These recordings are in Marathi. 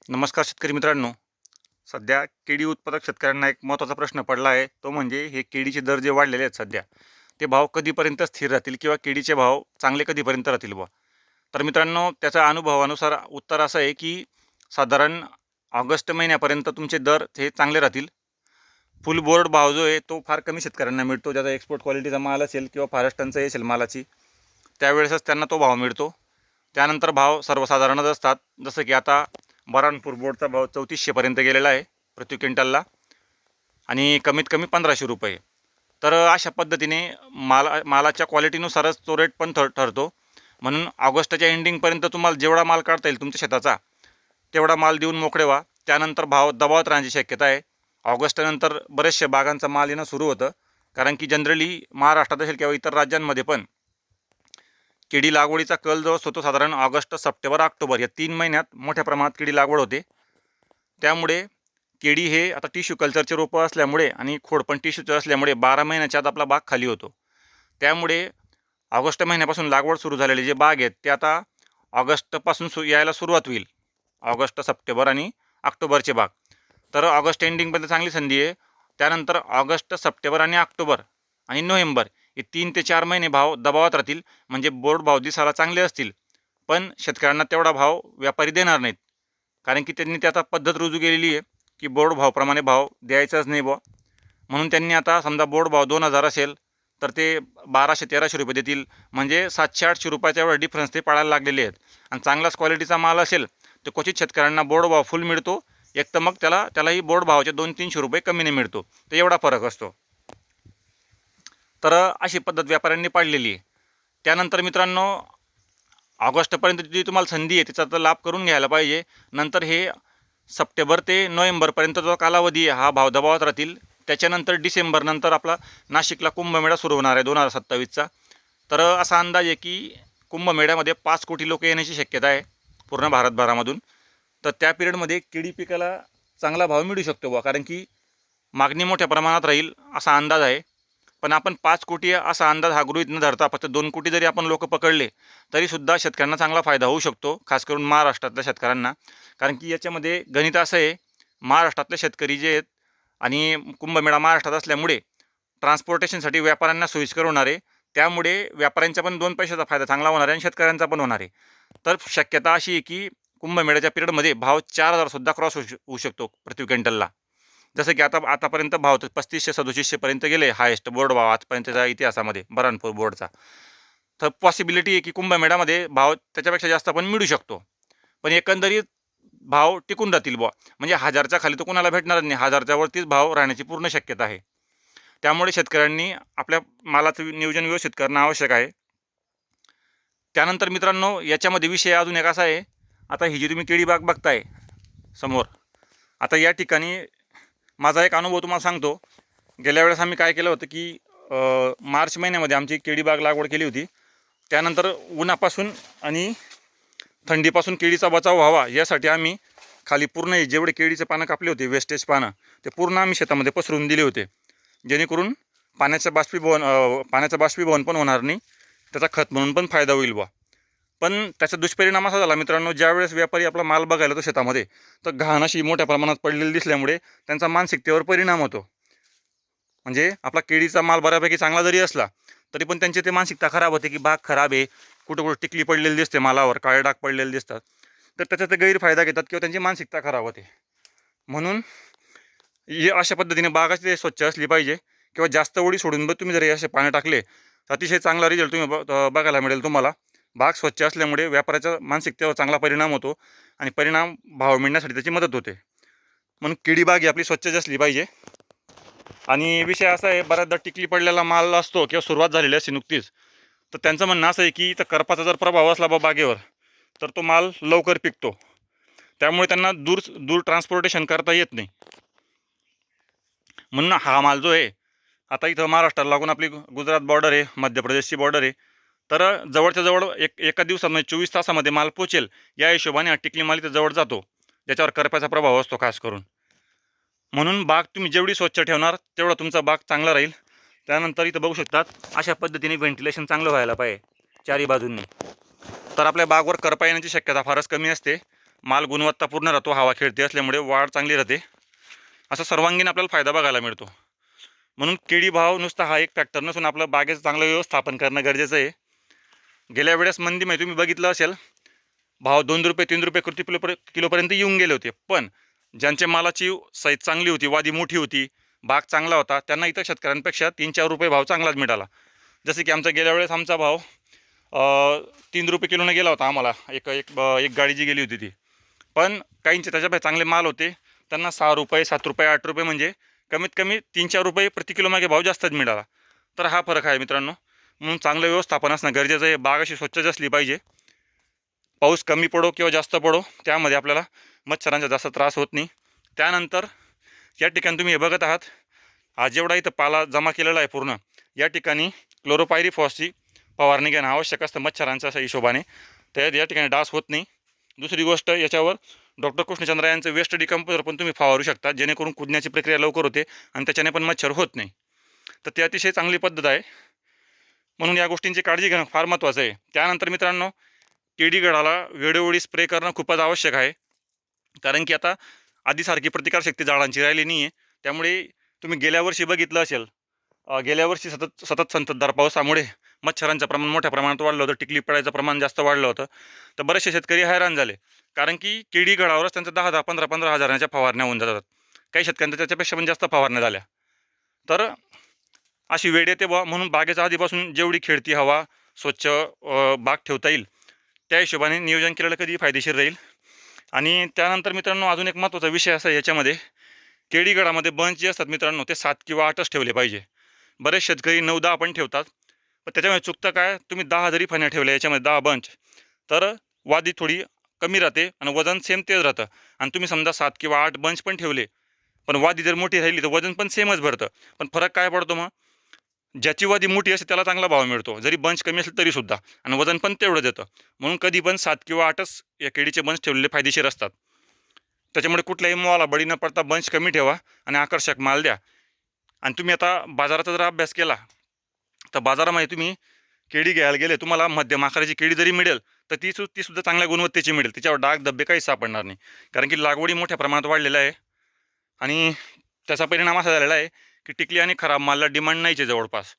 नमस्कार शेतकरी मित्रांनो. सध्या केळी उत्पादक शेतकऱ्यांना एक महत्त्वाचा प्रश्न पडला आहे. तो म्हणजे हे केळीचे दर जे वाढलेले आहेत सध्या, ते भाव कधीपर्यंत स्थिर राहतील किंवा केळीचे भाव चांगले कधीपर्यंत राहतील बुवा. तर मित्रांनो, त्याच्या अनुभवानुसार उत्तर असं आहे की साधारण ऑगस्ट महिन्यापर्यंत तुमचे दर हे चांगले राहतील. फुल बोर्ड भाव जो आहे तो फार कमी शेतकऱ्यांना मिळतो. ज्याचा एक्सपोर्ट क्वालिटीचा माल असेल किंवा फारच टंचाई असेल मालाची, त्यावेळेसच त्यांना तो भाव मिळतो. त्यानंतर भाव सर्वसाधारणच असतात. जसं की आता बऱ्हाणपूर बोर्डचा भाव 3400 गेलेला आहे प्रति क्विंटलला आणि कमीत कमी 1500 रुपये. तर अशा पद्धतीने मालाच्या क्वालिटीनुसारच तो रेट पण ठरतो. म्हणून ऑगस्टच्या एंडिंगपर्यंत तुम्हाला जेवढा माल काढता येईल तुमच्या शेताचा, तेवढा माल देऊन मोकळे व्हा. त्यानंतर भाव दबावात राहण्याची शक्यता आहे. ऑगस्टनंतर बरेचशा बागांचा माल येणं सुरू होतं. कारण की जनरली महाराष्ट्रात असेल किंवा इतर राज्यांमध्ये पण केळी लागवडीचा कल जो असतो तो साधारण ऑगस्ट, सप्टेंबर, ऑक्टोबर या 3 महिन्यात मोठ्या प्रमाणात केळी लागवड होते. त्यामुळे केळी हे आता टिश्यू कल्चरचे रोपं असल्यामुळे आणि खोड पण टिश्यूचं असल्यामुळे 12 महिन्याच्या आत आपला बाग खाली होतो. त्यामुळे ऑगस्ट महिन्यापासून लागवड सुरू झालेले जे बाग आहेत ते आता ऑगस्टपासून यायला सुरुवात होईल. ऑगस्ट, सप्टेंबर आणि ऑक्टोबरचे बाग. तर ऑगस्ट एंडिंगपर्यंत चांगली संधी आहे. त्यानंतर ऑगस्ट, सप्टेंबर आणि ऑक्टोबर आणि नोव्हेंबर हे 3 ते 4 महिने भाव दबावात राहतील. म्हणजे बोर्ड भाव दिसायला चांगले असतील, पण शेतकऱ्यांना तेवढा भाव व्यापारी देणार नाहीत. कारण की त्यांनी ते आता पद्धत रुजू केलेली आहे की बोर्ड भावप्रमाणे भाव द्यायचाच नाही बुवा. म्हणून त्यांनी आता समजा बोर्ड भाव 2000 असेल तर ते 1200-1300 रुपये देतील. म्हणजे 700-800 रुपयाच्या एवढा डिफरन्स ते पाळायला लागलेले आहेत. आणि चांगलाच क्वालिटीचा माल असेल तर क्वचित शेतकऱ्यांना बोर्ड भाव फुल मिळतो. एक तर मग त्यालाही बोर्ड भावाचे 200-300 रुपये कमीने मिळतो. तर एवढा फरक असतो. तर अशी पद्धत व्यापाऱ्यांनी पाळलेली आहे. त्यानंतर मित्रांनो, ऑगस्टपर्यंत जी तुम्हाला संधी आहे त्याचा तर लाभ करून घ्यायला पाहिजे. नंतर हे सप्टेंबर ते नोव्हेंबरपर्यंत जो कालावधी आहे हा भाव दबावात राहतील. त्याच्यानंतर डिसेंबरनंतर आपला नाशिकला कुंभमेळा सुरू होणार आहे 2027चा. तर असा अंदाज आहे की कुंभमेळ्यामध्ये 5 कोटी लोक येण्याची शक्यता आहे पूर्ण भारतभरामधून. तर त्या पिरियडमध्ये केळी पिकाला चांगला भाव मिळू शकतो बुवा. कारण की मागणी मोठ्या प्रमाणात राहील असा अंदाज आहे. पण आपण 5 कोटी असा अंदाज हा गृहीत न धरता फक्त 2 कोटी जरी आपण लोक पकडले तरीसुद्धा शेतकऱ्यांना चांगला फायदा होऊ शकतो, खास करून महाराष्ट्रातल्या शेतकऱ्यांना. कारण की याच्यामध्ये गणित असं आहे, महाराष्ट्रातले शेतकरी जे आहेत आणि कुंभमेळा महाराष्ट्रात असल्यामुळे ट्रान्सपोर्टेशनसाठी व्यापाऱ्यांना सोयीस्कर होणार आहे. त्यामुळे व्यापाऱ्यांचा पण 2 पैशाचा फायदा चांगला होणार आहे आणि शेतकऱ्यांचा पण होणार आहे. तर शक्यता अशी आहे की कुंभमेळ्याच्या पिरियडमध्ये भाव 4000 क्रॉस होऊ शकतो प्रति क्विंटलला. जसं की आतापर्यंत भाव 3500-3700 गेले हायेस्ट बोर्ड भाव आजपर्यंतच्या इतिहासामध्ये बऱ्हाणपूर बोर्डचा. तर पॉसिबिलिटी आहे की कुंभमेळ्यामध्ये भाव त्याच्यापेक्षा जास्त पण मिळू शकतो. पण एकंदरीत भाव टिकून राहतील बुवा. म्हणजे 1000च्या खाली तर कोणाला भेटणारच नाही. 1000च्या वरतीच भाव राहण्याची पूर्ण शक्यता आहे. त्यामुळे शेतकऱ्यांनी आपल्या मालाचं नियोजन व्यवस्थित करणं आवश्यक आहे. त्यानंतर मित्रांनो, याच्यामध्ये विषय अजून एक असा आहे, आता ही जी तुम्ही केळी बाग बघताय समोर, आता या ठिकाणी माझा एक अनुभव तुम्हाला सांगतो. गेल्या वेळेस आम्ही काय केलं होतं की मार्च महिन्यामध्ये आमची केळी बाग लागवड केली होती. त्यानंतर उन्हापासून आणि थंडीपासून केळीचा बचाव व्हावा यासाठी आम्ही खाली पूर्ण जेवढे केळीचे पानं कापले होते, वेस्टेज पानं, ते पूर्ण आम्ही शेतामध्ये पसरून दिले होते. जेणेकरून पाण्याचं बाष्पीभवन पण होणार नाही, त्याचा खत म्हणून पण फायदा होईल बा. पण त्याचा दुष्परिणाम असा झाला मित्रांनो, ज्यावेळेस व्यापारी आपला माल बघायला तो शेतामध्ये, तर घाण अशी मोठ्या प्रमाणात पडलेली दिसल्यामुळे त्यांचा मानसिकतेवर परिणाम होतो. म्हणजे आपला केळीचा माल बऱ्यापैकी चांगला जरी असला तरी पण त्यांची ते मानसिकता खराब होते की बाग खराब आहे, कुठं कुठं टिकली पडलेली दिसते, मालावर काळे डाग पडलेले दिसतात. तर त्याचा ते गैरफायदा घेतात किंवा त्यांची मानसिकता खराब होते. म्हणून हे अशा पद्धतीने बागाची ते स्वच्छ असली पाहिजे. किंवा जास्त ओढी सोडून तुम्ही जर असे पाणी टाकले तर अतिशय चांगला रिझल्ट तुम्ही बघायला मिळेल तुम्हाला. बाग स्वच्छ असल्यामुळे व्यापाऱ्याच्या मानसिकतेवर चांगला परिणाम होतो आणि परिणाम भाव मिळण्यासाठी त्याची मदत होते. म्हणून केळी बाग ही आपली स्वच्छच असली पाहिजे. आणि विषय असा आहे, बऱ्याचदा टिकली पडलेला माल असतो किंवा सुरुवात झालेली असते नुकतीच, तर त्यांचं म्हणणं असं आहे की इथं करपाचा जर प्रभाव असला बागेवर तर तो माल लवकर पिकतो. त्यामुळे त्यांना दूर दूर ट्रान्सपोर्टेशन करता येत नाही. म्हणून हा माल जो आहे, आता इथं महाराष्ट्राला लागून आपली गुजरात बॉर्डर आहे, मध्य प्रदेशची बॉर्डर आहे. तर जवळच्या जवळ एका दिवसात म्हणजे 24 तासामध्ये माल पोचेल या हिशोबाने हा टिकली माल इथं जवळ जातो, ज्याच्यावर करप्याचा प्रभाव असतो खास करून. म्हणून बाग तुम्ही जेवढी स्वच्छ ठेवणार तेवढा तुमचा बाग चांगला राहील. त्यानंतर इथं बघू शकतात अशा पद्धतीने व्हेंटिलेशन चांगलं व्हायला पाहिजे चारी बाजूंनी. तर आपल्या बागवर करपा येण्याची शक्यता फारच कमी असते. माल गुणवत्तापूर्ण राहतो, हवा खेळती असल्यामुळे वाढ चांगली राहते, असा सर्वांगीण आपल्याला फायदा बघायला मिळतो. म्हणून केळी भाव नुसता हा एक फॅक्टर नसून आपलं बागेचं चांगलं व्यवस्थापन करणं गरजेचं आहे. गेल्या वेळेस मंदीमध्ये तुम्ही बघितलं असेल, भाव 2 रुपये 3 रुपये किलोपर्यंत येऊन गेले होते. पण ज्यांच्या मालाची साईज चांगली होती, वादी मोठी होती, बाग चांगला होता, त्यांना इतर शेतकऱ्यांपेक्षा 3-4 रुपये भाव चांगलाच मिळाला. जसं की आमचा गेल्या वेळेस आमचा भाव 3 रुपये किलोनं गेला होता आम्हाला. एक गाडी जी गेली होती ती. पण काहींचे त्याच्यापेक्षा चांगले माल होते, त्यांना 6 रुपये 7 रुपये 8 रुपये म्हणजे कमीत कमी 3-4 रुपये प्रति किलो मागे भाव जास्तच मिळाला. तर हा फरक आहे मित्रांनो. म्हणून चांगलं व्यवस्थापन असणं गरजेचं आहे. बाग अशी स्वच्छच असली पाहिजे. पाऊस कमी पडो किंवा जास्त पडो, त्यामध्ये आपल्याला मच्छरांचा जास्त त्रास होत नाही. त्यानंतर या ठिकाणी तुम्ही हे बघत आहात, हा जेवढा इथं पाला जमा केलेला आहे पूर्ण, या ठिकाणी क्लोरोपायरीफॉसची फवारणी घेणं आवश्यक असतं मच्छरांच्या अशा हिशोबाने. तर या ठिकाणी डास होत नाही. दुसरी गोष्ट, याच्यावर डॉक्टर कृष्णचंद्र यांचं वेस्ट डिकम्पोजर पण तुम्ही फवारू शकता, जेणेकरून कुजण्याची प्रक्रिया लवकर होते आणि त्याच्याने पण मच्छर होत नाही. तर ते अतिशय चांगली पद्धत आहे. म्हणून या गोष्टींची काळजी घेणं फार महत्त्वाचं आहे. त्यानंतर मित्रांनो, केळीगडाला वेळोवेळी स्प्रे करणं खूपच आवश्यक आहे. कारण की आता आधीसारखी प्रतिकारशक्ती झाडांची राहिली नाही आहे. त्यामुळे तुम्ही गेल्या वर्षी बघितलं असेल, गेल्या वर्षी सतत संततधार पावसामुळे मच्छरांचं प्रमाण मोठ्या प्रमाणात वाढलं होतं, टिकली पडायचं प्रमाण जास्त वाढलं होतं. तर बरेचसे शेतकरी हैराण झाले, कारण की केळीगडावरच त्यांचं 10-10, 15-15 हजाराच्या फवारण्या होऊन जातात. काही शेतकऱ्यांच्या त्याच्यापेक्षा पण जास्त फवारण्या झाल्या. तर अशी वेळ येते बुवा, म्हणून बागेच्या आधीपासून जेवढी खेळती हवा, स्वच्छ बाग ठेवता येईल, त्या हिशोबाने नियोजन केलेलं कधी फायदेशीर राहील. आणि त्यानंतर मित्रांनो, अजून एक महत्त्वाचा विषय असा आहे याच्यामध्ये, केळीगडामध्ये बंच जे असतात मित्रांनो, ते 7 किंवा 8च ठेवले पाहिजे. बरेच शेतकरी 9-10 पण ठेवतात. पण त्याच्यामुळे चुकतं काय, तुम्ही 10 जरी फण्या ठेवल्या याच्यामध्ये 10 बंच, तर वादी थोडी कमी राहते आणि वजन सेम तेच राहतं. आणि तुम्ही समजा 7 किंवा 8 बंच पण ठेवले, पण वादी जर मोठी राहिली तर वजन पण सेमच भरतं. पण फरक काय पडतो मग, ज्याची वादी मोठी असते त्याला चांगला भाव मिळतो, जरी बंच कमी असेल तरीसुद्धा, आणि वजन पण तेवढंच येतं. म्हणून कधी पण 7 किंवा 8च या केळीचे बंच ठेवलेले फायदेशीर असतात. त्याच्यामुळे कुठल्याही मोहाला बळी न पडता बंच कमी ठेवा आणि आकर्षक माल द्या. आणि तुम्ही आता बाजाराचा जर अभ्यास केला, तर बाजारामध्ये तुम्ही केळी घ्यायला गेले, तुम्हाला मध्यम आकाराची केळी जरी मिळेल, तर ती सुद्धा चांगल्या गुणवत्तेची मिळेल. तिच्यावर डाग धब्बे काही सापडणार नाही. कारण की लागवडी मोठ्या प्रमाणात वाढलेल्या आहे आणि त्याचा परिणाम असा झालेला आहे की टिकली आणि खराब मालाला डिमांड नाहीच आहे जवळपास.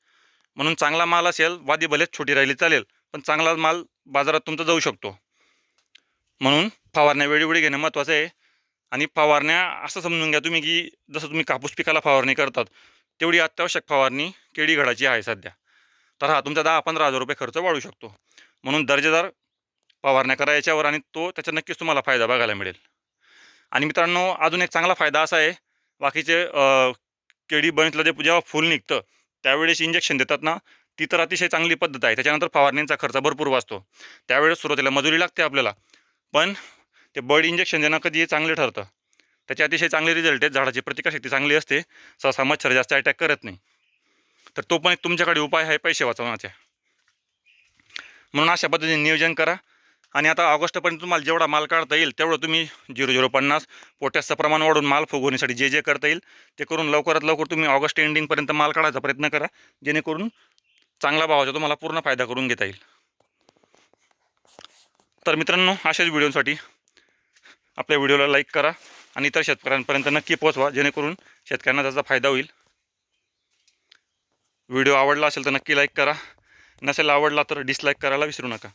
म्हणून चांगला माल असेल, वादी भलेच छोटी राहिली चालेल, पण चांगला माल बाजारात तुमचा जाऊ शकतो. म्हणून फवारण्या वेळोवेळी घेणं महत्त्वाचं आहे. आणि फवारण्या असं समजून घ्या तुम्ही, की जसं तुम्ही कापूस पिकाला फवारणी करतात, तेवढी अत्यावश्यक फवारणी केळीगडाची आहे सध्या. तर हा तुमचा 10-15 हजार रुपये खर्च वाढू शकतो. म्हणून दर्जेदार फवारण्या करा याच्यावर, आणि त्याचा नक्कीच तुम्हाला फायदा बघायला मिळेल. आणि मित्रांनो, अजून एक चांगला फायदा असा आहे, बाकीचे केळी बंचला जेव्हा फुल निघतं त्यावेळेस इंजेक्शन देतात ना, ती तर अतिशय चांगली पद्धत आहे. त्याच्यानंतर फवारणीचा खर्च भरपूर वाचतो. त्यावेळेस सुरुवातीला मजुरी लागते आपल्याला, पण ते बर्ड इंजेक्शन देणं कधीही चांगलं ठरतं. त्याचे अतिशय चांगले रिझल्ट आहेत. झाडाची प्रतिकारशक्ती चांगली असते, सहसा मच्छर जास्त अटॅक करत नाही. तर तो पण एक तुमच्याकडे उपाय आहे पैसे वाचवण्याचा. म्हणून अशा पद्धतीने नियोजन करा. आणि आता ऑगस्टपर्यंत तुम्हाला जेवढा माल काढता येईल तेवढं तुम्ही 0050 पोटॅशचं प्रमाण वाढून माल फुगवण्यासाठी जे करता येईल ते करून लवकरात लवकर तुम्ही ऑगस्ट एंडिंगपर्यंत माल काढायचा प्रयत्न करा, जेणेकरून चांगला भावाचा तुम्हाला पूर्ण फायदा करून घेता येईल. तर मित्रांनो, अशाच व्हिडिओसाठी आपल्या व्हिडिओला लाईक करा आणि इतर शेतकऱ्यांपर्यंत नक्की पोहोचवा, जेणेकरून शेतकऱ्यांना त्याचा फायदा होईल. व्हिडिओ आवडला असेल तर नक्की लाईक करा, नसेल आवडला तर डिसलाईक करायला विसरू नका.